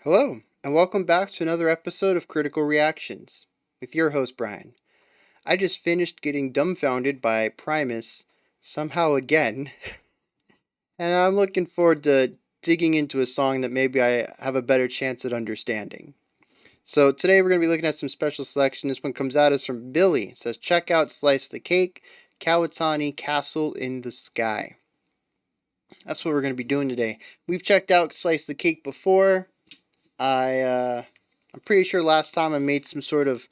Hello, and welcome back to another episode of Critical Reactions with your host, Bryan. I just finished getting dumbfounded by Primus somehow again, and I'm looking forward to digging into a song that maybe I have a better chance at understanding. So today we're going to be looking at some special selection. This one comes out as from Billy. It says, check out Slice the Cake, Kow Otani, Castle in the Sky. That's what we're going to be doing today. We've checked out Slice the Cake before. I'm pretty sure last time I made some sort of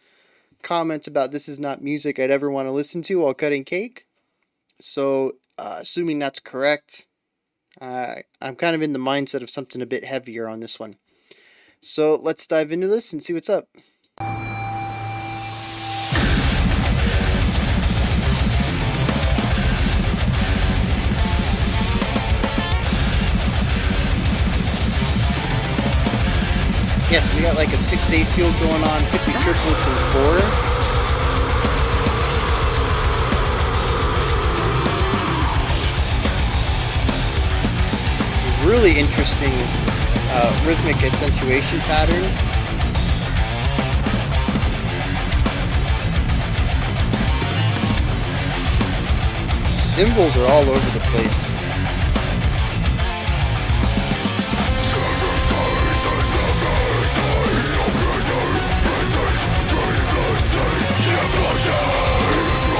comment about this is not music I'd ever want to listen to while cutting cake. So, assuming that's correct, I'm kind of in the mindset of something a bit heavier on this one. So let's dive into this and see what's up. Yes, we got like a 6-8 field going on, could be triplets and 4. Really interesting rhythmic accentuation pattern. Cymbals are all over the place.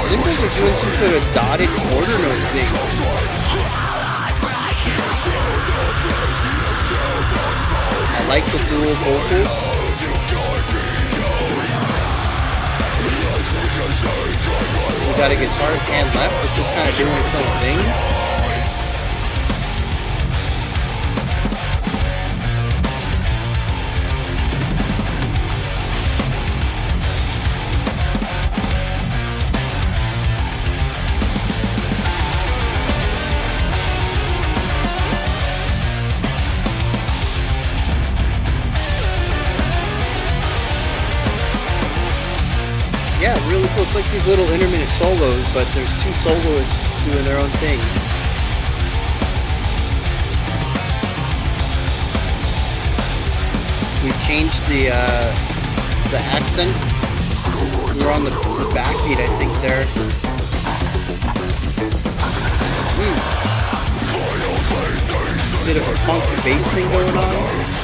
Cymbals are doing some sort of dotted quarter note thing. I like the dual vocals. We got a guitar hand left, which is kind of doing its own thing. Yeah, really cool. It's like these little intermittent solos, but there's two soloists doing their own thing. We've changed the accent. We were on the backbeat, I think, there. Bit of a funky bass thing going on.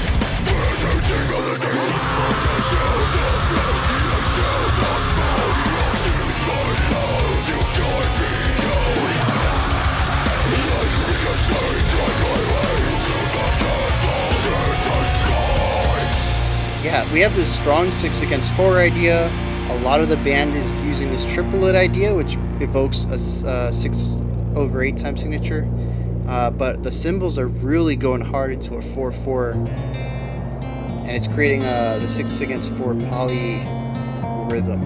Yeah, we have this strong 6 against 4 idea. A lot of the band is using this triplet idea, which evokes a 6/8 time signature. But the cymbals are really going hard into a 4/4, and it's creating the 6 against 4 poly rhythm.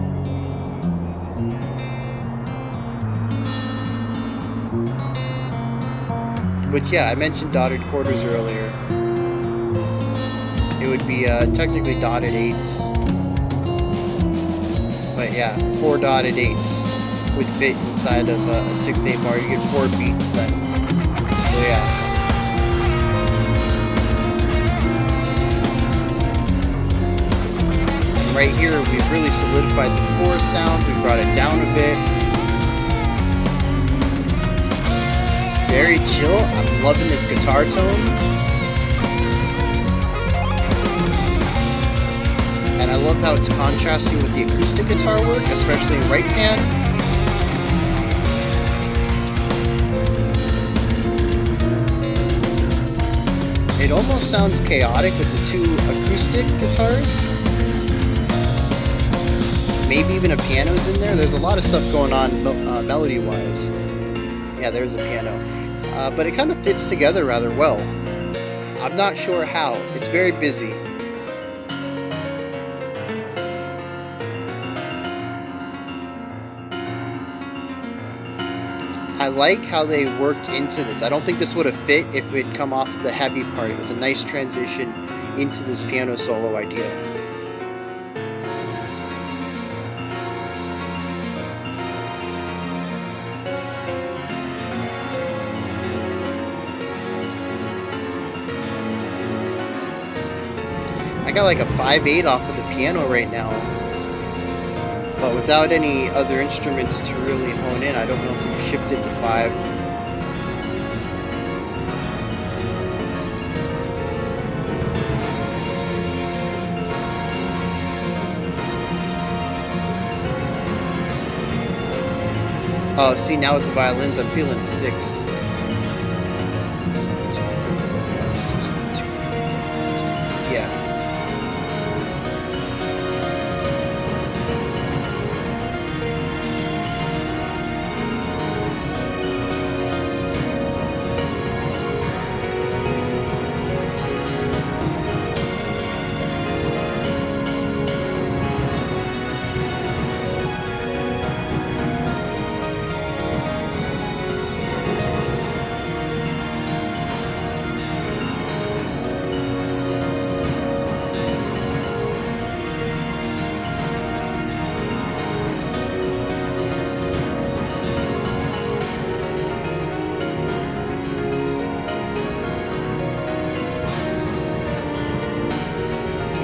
Which, yeah, I mentioned dotted quarters earlier. It would be technically dotted 8s. But yeah, 4 dotted 8s would fit inside of a 6/8 bar. You get 4 beats then. So yeah. And right here, we've really solidified the 4 sound. We brought it down a bit. Very chill. I'm loving this guitar tone. And I love how it's contrasting with the acoustic guitar work, especially in right pan. It almost sounds chaotic with the 2 acoustic guitars. Maybe even a piano's in there. There's a lot of stuff going on melody-wise. Yeah, there's a piano. But it kind of fits together rather well. I'm not sure how. It's very busy. I like how they worked into this. I don't think this would have fit if it had come off the heavy part. It was a nice transition into this piano solo idea. I got like a 5/8 off of the piano right now, but without any other instruments to really hone in, I don't know if we've shifted to 5. Oh, see, now with the violins, I'm feeling 6. Yeah.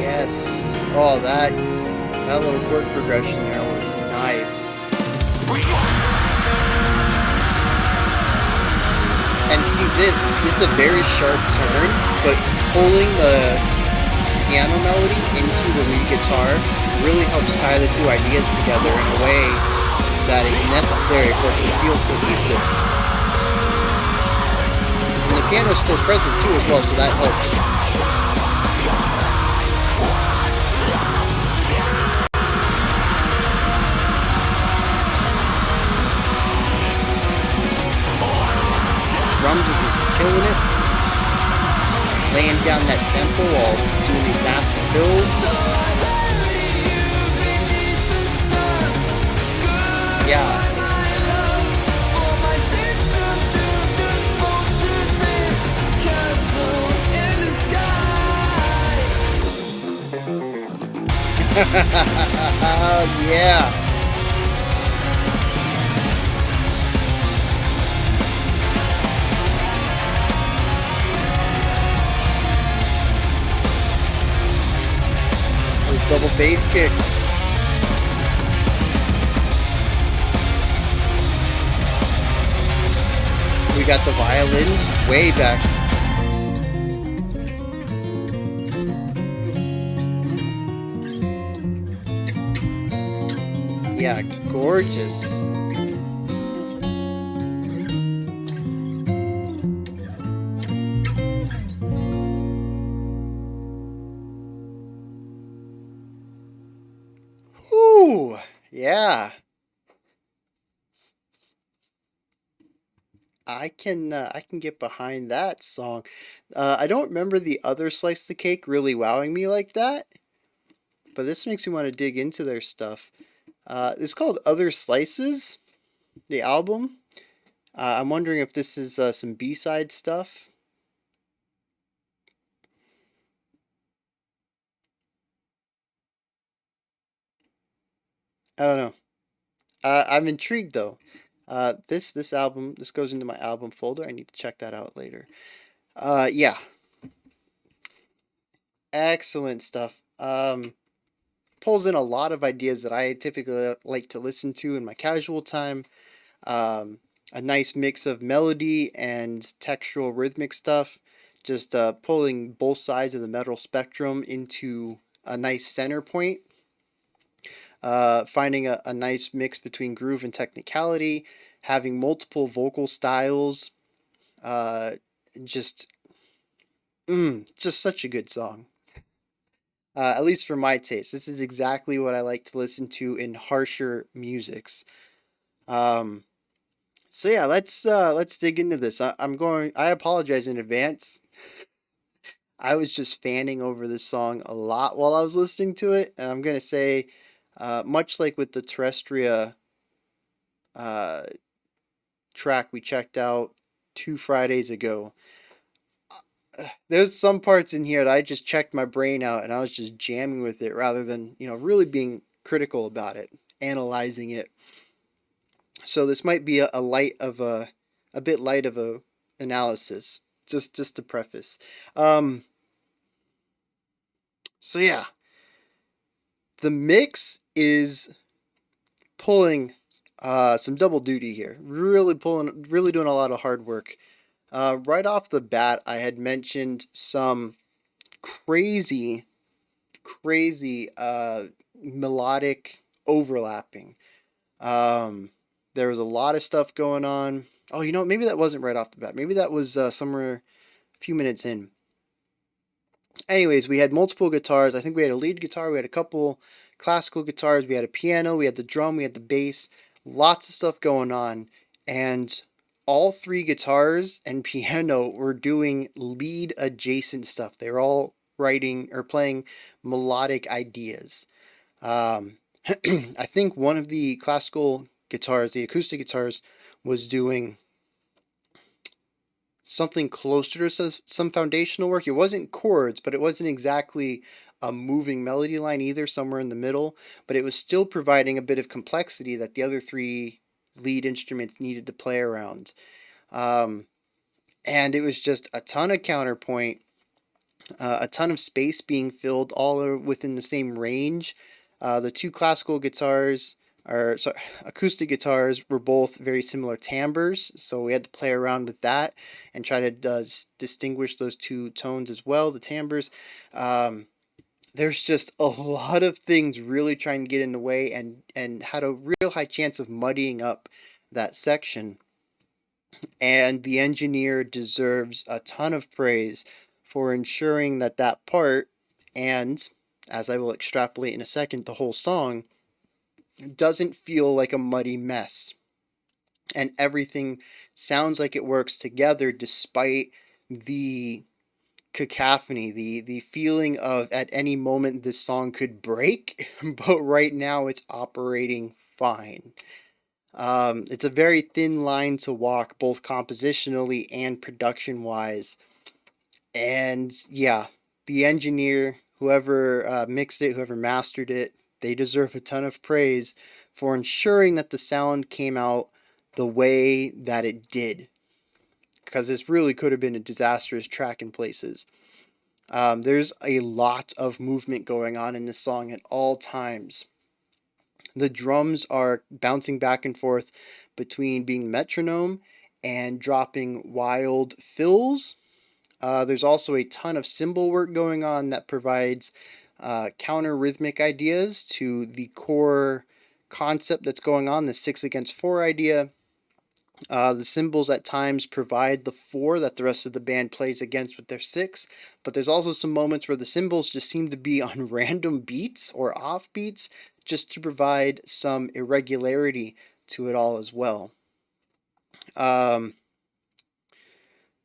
Yes. Oh, that little chord progression there was nice. And see this, it's a very sharp turn, but pulling the piano melody into the lead guitar really helps tie the two ideas together in a way that is necessary for it to feel cohesive. And the piano's still present too as well, so that helps. Drums are just killing it, laying down that tempo while doing these massive fills. Yeah. Yeah. Double bass kicks. We got the violins way back. Yeah, gorgeous. Whew, yeah. I can get behind that song. I don't remember the other Slice the Cake really wowing me like that, but this makes me want to dig into their stuff. It's called Other Slices, the album. I'm wondering if this is some B-side stuff. I don't know. I'm intrigued though. This album, this goes into my album folder. I need to check that out later. Yeah, excellent stuff. Pulls in a lot of ideas that I typically like to listen to in my casual time. A nice mix of melody and textural rhythmic stuff. Just pulling both sides of the metal spectrum into a nice center point. Finding a nice mix between groove and technicality. Having multiple vocal styles. Uh, just, just such a good song. At least for my taste, this is exactly what I like to listen to in harsher musics. Um, so yeah, let's dig into this. I'm going. I apologize in advance. I was just fanning over this song a lot while I was listening to it, and I'm gonna say, much like with the Terrestria uh, track we checked out 2 Fridays ago, there's some parts in here that I just checked my brain out and I was just jamming with it rather than really being critical about it, analyzing it. So this might be a light of a bit light of a analysis, just to preface. Um, So yeah, the mix is pulling some double duty here. Really doing a lot of hard work. Right off the bat, I had mentioned some crazy, crazy melodic overlapping. Um, there was a lot of stuff going on. Oh, maybe that wasn't right off the bat. Maybe that was somewhere a few minutes in. Anyways, we had multiple guitars. I think we had a lead guitar, we had a couple classical guitars, we had a piano, we had the drum, we had the bass, lots of stuff going on. And all three guitars and piano were doing lead adjacent stuff. They were all writing or playing melodic ideas. I think one of the classical guitars, the acoustic guitars, was doing something closer to some foundational work. It wasn't chords, but it wasn't exactly a moving melody line either, somewhere in the middle, but it was still providing a bit of complexity that the other three lead instruments needed to play around. Um, and it was just a ton of counterpoint, a ton of space being filled, all within the same range. The two classical guitars, or sorry, acoustic guitars, were both very similar timbres, so we had to play around with that and try to distinguish those two tones as well, the timbres. Um, there's just a lot of things really trying to get in the way and had a real high chance of muddying up that section. And the engineer deserves a ton of praise for ensuring that that part, and as I will extrapolate in a second, the whole song, doesn't feel like a muddy mess. And everything sounds like it works together despite the cacophony, the feeling of at any moment this song could break, but right now it's operating fine. It's a very thin line to walk, both compositionally and production wise. And yeah, the engineer, whoever mixed it, whoever mastered it, they deserve a ton of praise for ensuring that the sound came out the way that it did. Because this really could have been a disastrous track in places. There's a lot of movement going on in this song at all times. The drums are bouncing back and forth between being metronome and dropping wild fills. There's also a ton of cymbal work going on that provides counter rhythmic ideas to the core concept that's going on, the 6 against 4 idea. The cymbals at times provide the 4 that the rest of the band plays against with their 6, but there's also some moments where the cymbals just seem to be on random beats or off beats just to provide some irregularity to it all as well.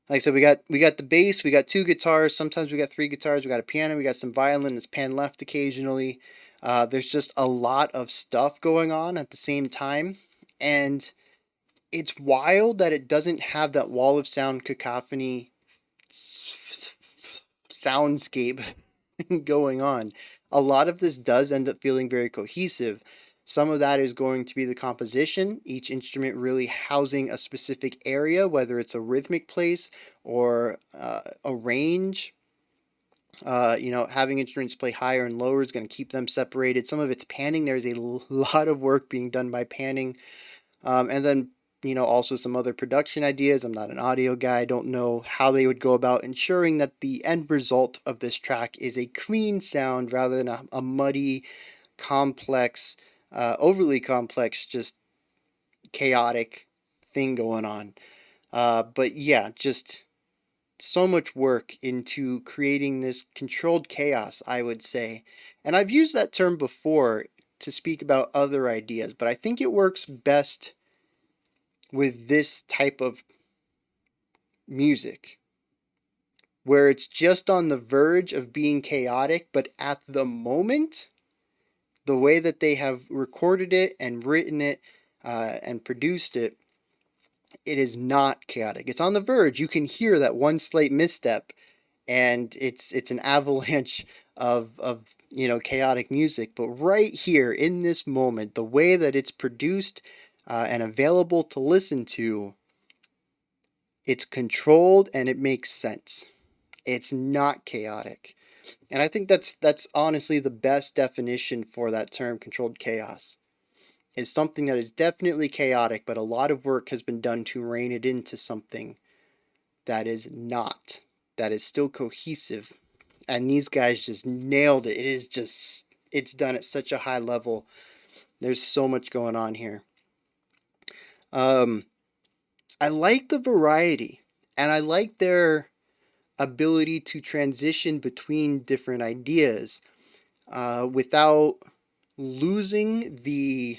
Like I said, we got the bass, we got 2 guitars, sometimes we got 3 guitars, we got a piano, we got some violin that's pan left occasionally. There's just a lot of stuff going on at the same time, and it's wild that it doesn't have that wall of sound cacophony soundscape going on. A lot of this does end up feeling very cohesive. Some of that is going to be the composition, each instrument really housing a specific area, whether it's a rhythmic place or a range. Having instruments play higher and lower is going to keep them separated. Some of it's panning. There's a lot of work being done by panning. And then, also some other production ideas. I'm not an audio guy. I don't know how they would go about ensuring that the end result of this track is a clean sound rather than a muddy, complex, overly complex, just chaotic thing going on. But yeah, just so much work into creating this controlled chaos, I would say. And I've used that term before to speak about other ideas, but I think it works best with this type of music where it's just on the verge of being chaotic, but at the moment, the way that they have recorded it and written it and produced it, it is not chaotic. It's on the verge. You can hear that one slight misstep, and it's an avalanche of chaotic music. But right here in this moment, the way that it's produced and available to listen to, it's controlled and it makes sense. It's not chaotic. And I think that's honestly the best definition for that term, controlled chaos. Is something that is definitely chaotic, but a lot of work has been done to rein it into something that is not, that is still cohesive. And these guys just nailed it. It is just, it's done at such a high level. There's so much going on here. Um, I like the variety, and I like their ability to transition between different ideas without losing the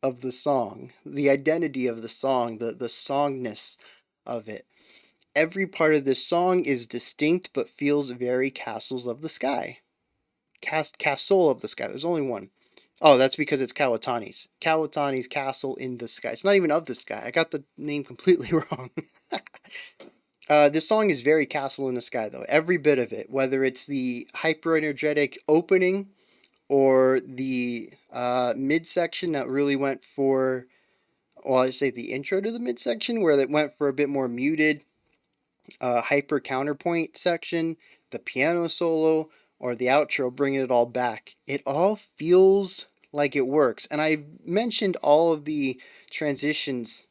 of the song, the identity of the song, the songness of it. Every part of this song is distinct but feels very Castles of the Sky. Castle of the Sky. There's only one. Oh, that's because it's Kow Otani's. Kow Otani's Castle in the Sky. It's not even of the Sky. I got the name completely wrong. This song is very Castle in the Sky, though. Every bit of it, whether it's the hyper energetic opening or the midsection that really went for, well, I say the intro to the midsection where it went for a bit more muted, hyper counterpoint section, the piano solo, or the outro, bringing it all back. It all feels like it works. And I mentioned all of the transitions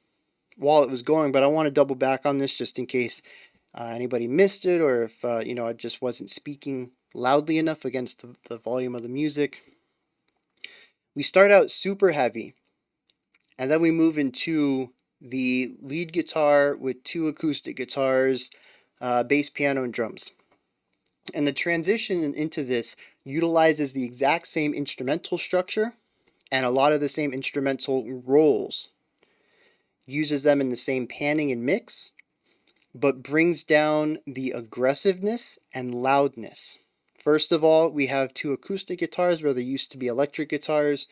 while it was going, but I want to double back on this just in case anybody missed it, or if I just wasn't speaking loudly enough against the volume of the music. We start out super heavy, and then we move into the lead guitar with two acoustic guitars, bass, piano, and drums. And the transition into this utilizes the exact same instrumental structure and a lot of the same instrumental roles. Uses them in the same panning and mix, but brings down the aggressiveness and loudness. First of all, we have two acoustic guitars where there used to be electric guitars.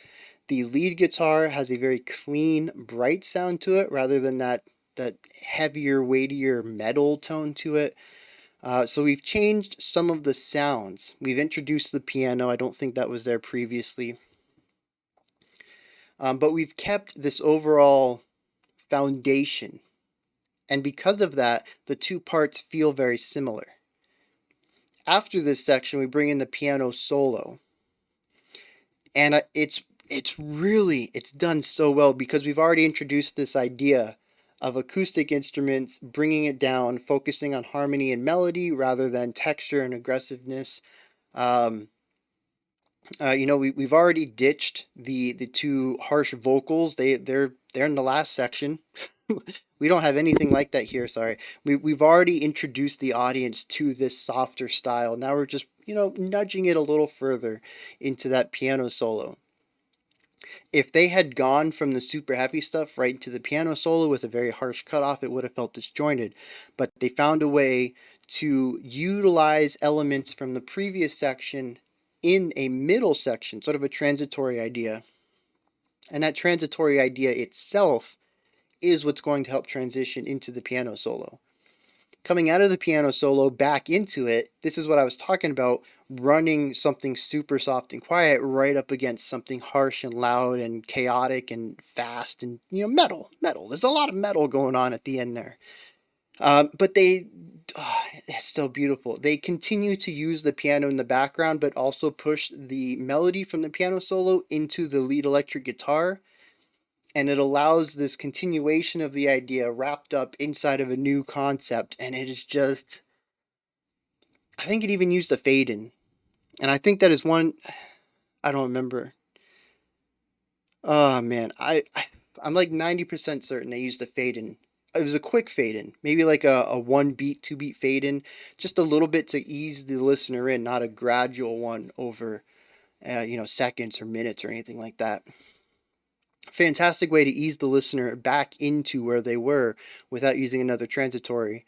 The lead guitar has a very clean, bright sound to it rather than that heavier, weightier metal tone to it. So we've changed some of the sounds. We've introduced the piano. I don't think that was there previously. But we've kept this overall foundation. And because of that, the two parts feel very similar. After this section, we bring in the piano solo. And it's done so well because we've already introduced this idea of acoustic instruments, bringing it down, focusing on harmony and melody rather than texture and aggressiveness. We've already ditched the two harsh vocals. They're in the last section. We don't have anything like that here. Sorry, we've already introduced the audience to this softer style. Now we're just nudging it a little further into that piano solo. If they had gone from the super heavy stuff right into the piano solo with a very harsh cutoff, it would have felt disjointed. But they found a way to utilize elements from the previous section in a middle section, sort of a transitory idea. And that transitory idea itself is what's going to help transition into the piano solo. Coming out of the piano solo back into it, this is what I was talking about, running something super soft and quiet right up against something harsh and loud and chaotic and fast and metal. There's a lot of metal going on at the end there. But it's still beautiful. They continue to use the piano in the background, but also push the melody from the piano solo into the lead electric guitar. And it allows this continuation of the idea wrapped up inside of a new concept. And it is just, I think it even used a fade in. And I think that is one, I don't remember. Oh man, I'm like 90% certain they used a fade in. It was a quick fade in, maybe like a 1 beat, 2 beat fade in, just a little bit to ease the listener in, not a gradual one over, seconds or minutes or anything like that. Fantastic way to ease the listener back into where they were without using another transitory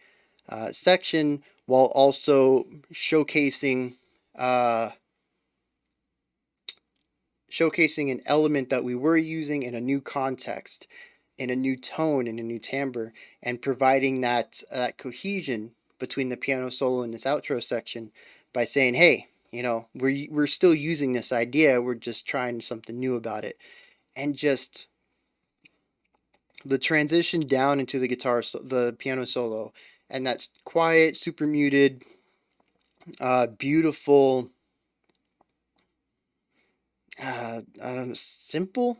section, while also showcasing an element that we were using in a new context, in a new tone, in a new timbre, and providing that cohesion between the piano solo and this outro section by saying, hey, we're still using this idea, we're just trying something new about it. And just the transition down into the piano solo, and that's quiet, super muted, beautiful, I don't know, simple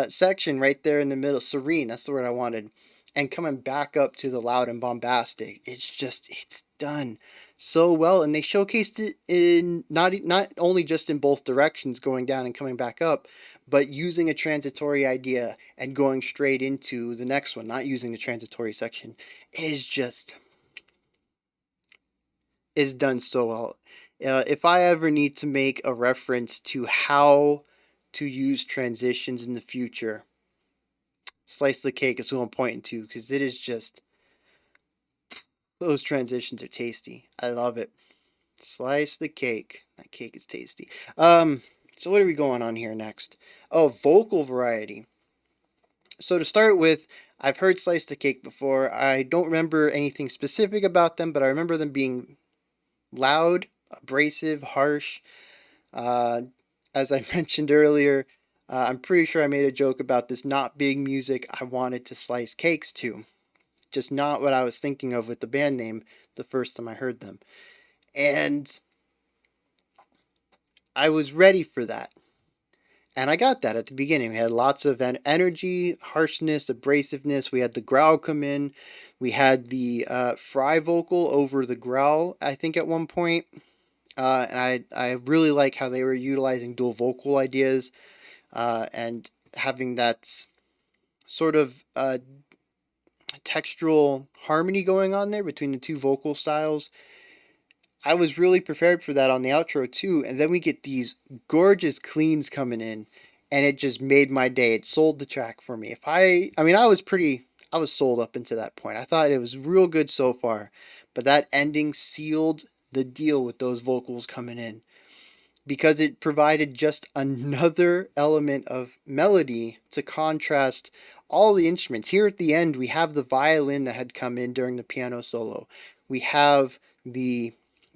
section right there in the middle. Serene, that's the word I wanted. And coming back up to the loud and bombastic, it's done so well. And they showcased it in not only just in both directions, going down and coming back up, but using a transitory idea and going straight into the next one, not using the transitory section. It is done so well. If I ever need to make a reference to how to use transitions in the future, Slice the Cake is who I'm pointing to because it is just, those transitions are tasty. I love it. Slice the cake. That cake is tasty. So what are we going on here next? Oh, vocal variety. So to start with, I've heard Slice the Cake before. I don't remember anything specific about them, but I remember them being loud, abrasive, harsh. Uh, as I mentioned earlier, I'm pretty sure I made a joke about this not being music I wanted to slice cakes to. Just not what I was thinking of with the band name the first time I heard them. And I was ready for that. And I got that at the beginning. We had lots of energy, harshness, abrasiveness. We had the growl come in. We had the fry vocal over the growl, I think, at one point. And I really like how they were utilizing dual vocal ideas and having that sort of textural harmony going on there between the two vocal styles. I was really prepared for that on the outro too, and then we get these gorgeous cleans coming in, and it just made my day. It sold the track for me. I mean, I was sold up into that point. I thought it was real good so far, but that ending sealed the deal with those vocals coming in because it provided just another element of melody to contrast all the instruments. Here at the end, we have the violin that had come in during the piano solo. We have the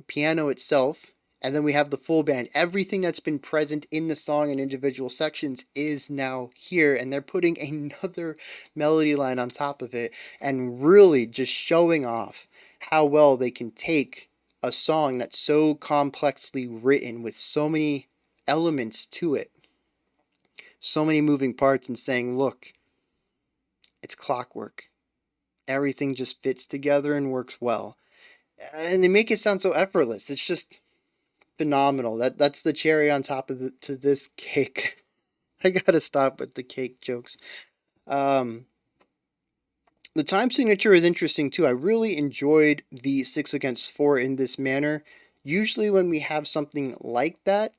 piano itself, and then we have the full band. Everything that's been present in the song and individual sections is now here, and they're putting another melody line on top of it and really just showing off how well they can take a song that's so complexly written with so many elements to it, so many moving parts, and saying, look, it's clockwork. Everything just fits together and works well. And they make it sound so effortless. It's just phenomenal. That's the cherry on top of to this cake. I gotta stop with the cake jokes. Um, the time signature is interesting too. I really enjoyed the 6 against 4 in this manner. Usually, when we have something like that,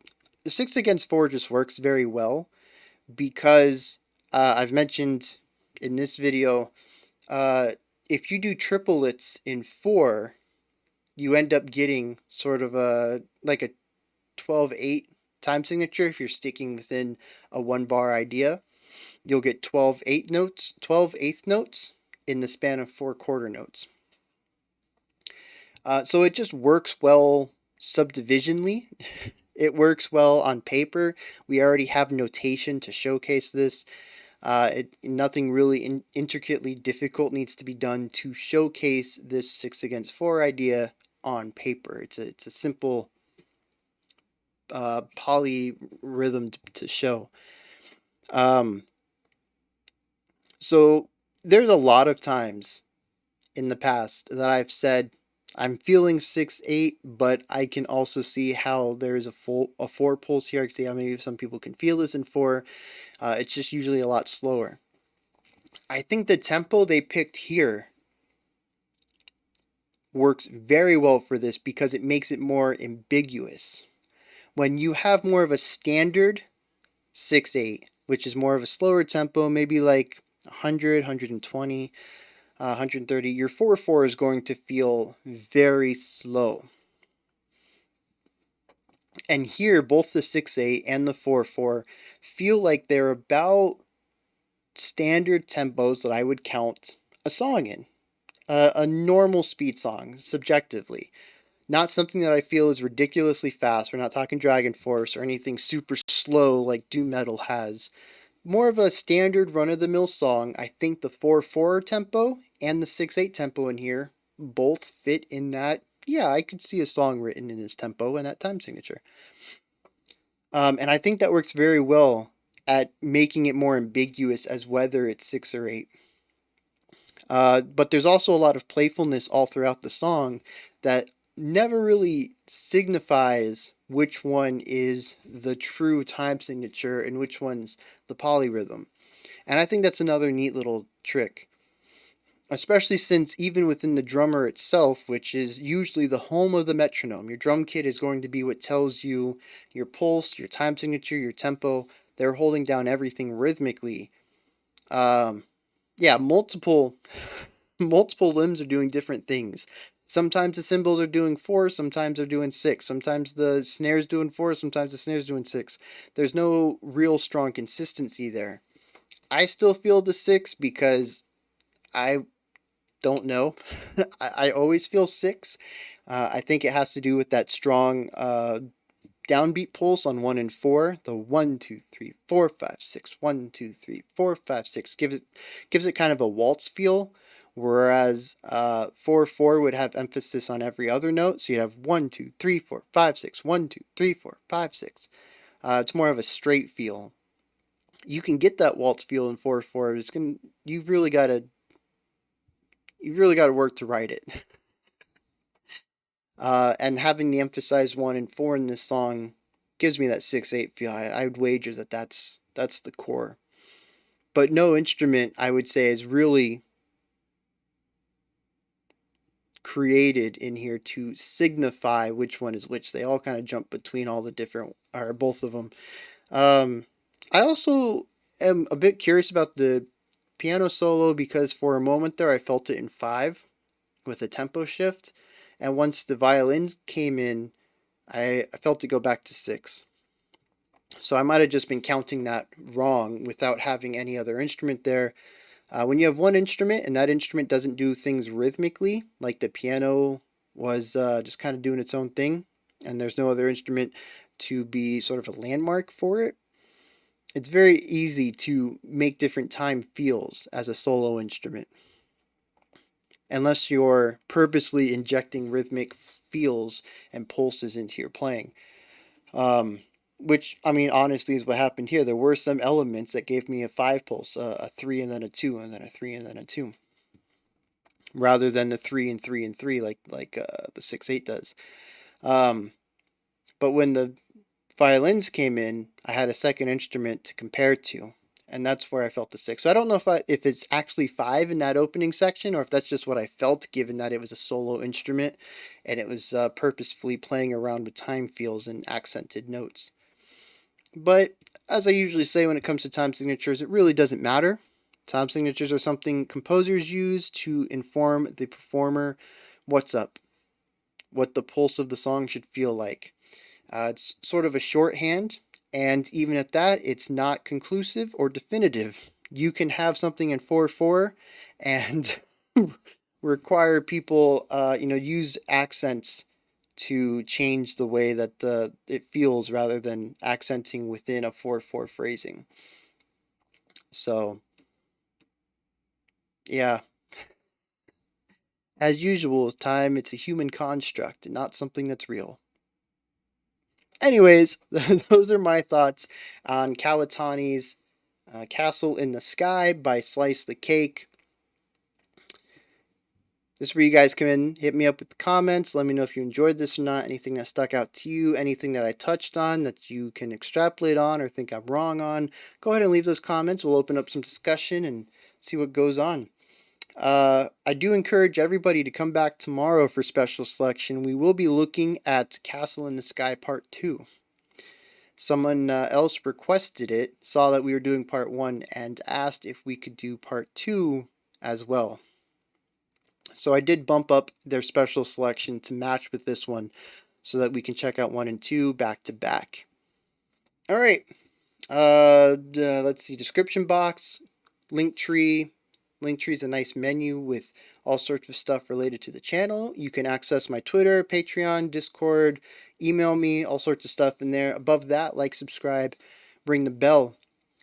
the 6 against 4 just works very well because I've mentioned in this video, uh, if you do triplets in 4, you end up getting sort of a like a 12/8 time signature. If you're sticking within a 1 bar idea, you'll get 12/8 notes, 12/8 notes in the span of 4 quarter notes. So it just works well subdivisionally. It works well on paper. We already have notation to showcase this. Nothing really intricately difficult needs to be done to showcase this 6 against 4 idea on paper. It's a simple polyrhythm to show. So there's a lot of times in the past that I've said I'm feeling 6/8, but I can also see how there's a 4 pulse here. I can see how maybe some people can feel this in 4. It's just usually a lot slower. I think the tempo they picked here works very well for this because it makes it more ambiguous. When you have more of a standard 6/8, which is more of a slower tempo, maybe like 100, 120, 130, your 4/4 is going to feel very slow. And here, both the 6/8 and the 4/4 feel like they're about standard tempos that I would count a song in. A normal speed song, subjectively. Not something that I feel is ridiculously fast. We're not talking Dragon Force or anything super slow like Doom Metal has. More of a standard run-of-the-mill song. I think the 4/4 tempo and the 6/8 tempo in here both fit in that yeah, I could see a song written in this tempo and that time signature. And I think that works very well at making it more ambiguous as whether it's 6 or 8. But there's also a lot of playfulness all throughout the song that never really signifies which one is the true time signature and which one's the polyrhythm. And I think that's another neat little trick, especially since even within the drummer itself, which is usually the home of the metronome, your drum kit is going to be what tells you your pulse, your time signature, your tempo. They're holding down everything rhythmically. Um, yeah, multiple limbs are doing different things. Sometimes the cymbals are doing 4, sometimes they're doing 6. Sometimes the snare's doing 4, sometimes the snare's doing 6. There's no real strong consistency there. I still feel the 6 because I don't know. I always feel 6. I think it has to do with that strong downbeat pulse on 1 and 4. The 1, 2, 3, 4, 5, 6. 1, 2, 3, 4, 5, 6 gives it kind of a waltz feel. Whereas 4 4 would have emphasis on every other note. So you'd have 1, 2, 3, 4, 5, 6. 1, 2, 3, 4, 5, 6. It's more of a straight feel. You can get that waltz feel in 4 4. You've really got to work to write it. And having the emphasized 1 and 4 in this song gives me that 6/8 feel. I would wager that that's the core. But no instrument, I would say, is really created in here to signify which one is which. They all kind of jump between all the different, or both of them. I also am a bit curious about the piano solo because for a moment there I felt it in 5 with a tempo shift. And once the violins came in, I felt it go back to 6. So I might have just been counting that wrong without having any other instrument there. When you have one instrument and that instrument doesn't do things rhythmically, like the piano was just kind of doing its own thing, and there's no other instrument to be sort of a landmark for it, it's very easy to make different time feels as a solo instrument. Unless you're purposely injecting rhythmic feels and pulses into your playing. Which, I mean, honestly is what happened here. There were some elements that gave me a 5 pulse, a 3 and then a 2, and then a 3 and then a 2. Rather than the 3 and 3 and 3 like the 6/8 does. But when the violins came in, I had a second instrument to compare to, and that's where I felt the 6. So I don't know if it's actually 5 in that opening section, or if that's just what I felt, given that it was a solo instrument and it was purposefully playing around with time feels and accented notes. But as I usually say when it comes to time signatures, it really doesn't matter. Time signatures are something composers use to inform the performer what's up, what the pulse of the song should feel like. It's sort of a shorthand, and even at that, it's not conclusive or definitive. You can have something in 4/4 and require people, use accents to change the way that it feels rather than accenting within a 4/4 phrasing. So, yeah, as usual with time, it's a human construct and not something that's real. Anyways, those are my thoughts on Kow Otani's Castle in the Sky by Slice the Cake. This is where you guys come in, hit me up with the comments, let me know if you enjoyed this or not, anything that stuck out to you, anything that I touched on that you can extrapolate on or think I'm wrong on. Go ahead and leave those comments. We'll open up some discussion and see what goes on. I do encourage everybody to come back tomorrow for special selection. We will be looking at Castle in the Sky Part 2. Someone else requested it, saw that we were doing Part 1, and asked if we could do Part 2 as well. So I did bump up their special selection to match with this one so that we can check out 1 and 2 back to back. All right. Let's see. Description box, link tree. Link tree is a nice menu with all sorts of stuff related to the channel. You can access my Twitter, Patreon, Discord, email me, all sorts of stuff in there. Above that, like, subscribe, ring the bell.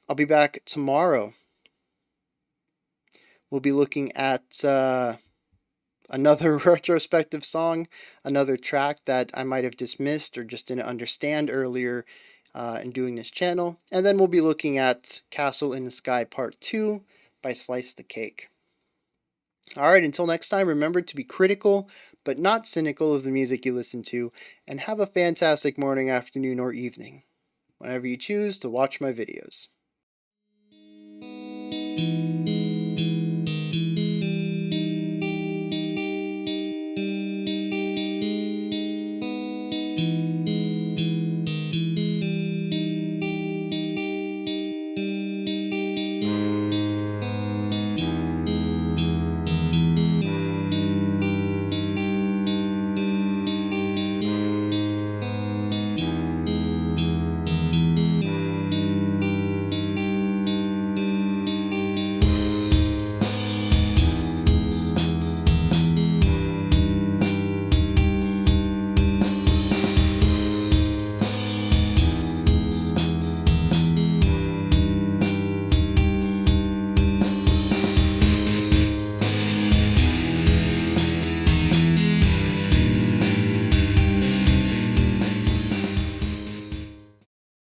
I'll be back tomorrow. We'll be looking at a another retrospective song, another track that I might have dismissed or just didn't understand earlier in doing this channel. And then we'll be looking at Castle in the Sky Part 2 by Slice the Cake. Alright, until next time, remember to be critical, but not cynical of the music you listen to, and have a fantastic morning, afternoon, or evening, whenever you choose to watch my videos.